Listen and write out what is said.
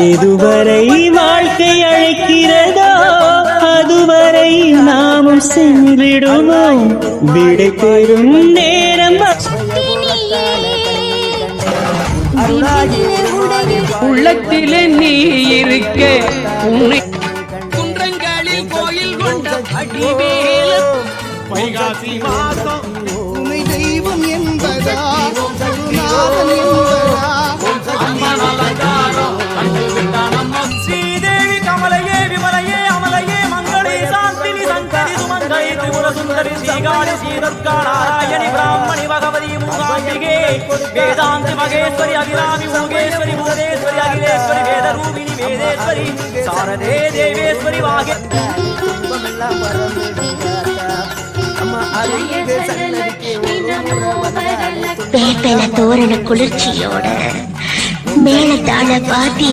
எதுவரை வாழ்க்கை அழைக்கிறதோ அதுவரை நாமும் சென்றிடுவோம். விடை பெறும் நேரம் உள்ளத்திலே நீ இருக்க உன்னை குன்றங்களில் கோயில் கொண்ட அடிவேல வைகாசி மாதம் உமை தெய்வம் என்பதா குருநாதன் என்பதா ஸ்ரீதேவி கமலையே விமலையே அமலையே மங்களே சாந்தினி சங்கரி சுமங்கை திரிபுர சுந்தரி ஸ்ரீகாளி ஸ்ரீதுர்கா நாராயணி பிராமணி பகவதி மூகாம்பிகே வேதாந்தி மகேஸ்வரி அகிராமி மூகேஸ்வரி பூதேஸ்வரி அகிலேஸ்வரி வேதரூபிணி வேதேஸ்வரி சாரதே தேவேஸ்வரி வாகே வேப்பல தோரண குளிர்ச்சியோட மேலத்தாள பாத்தி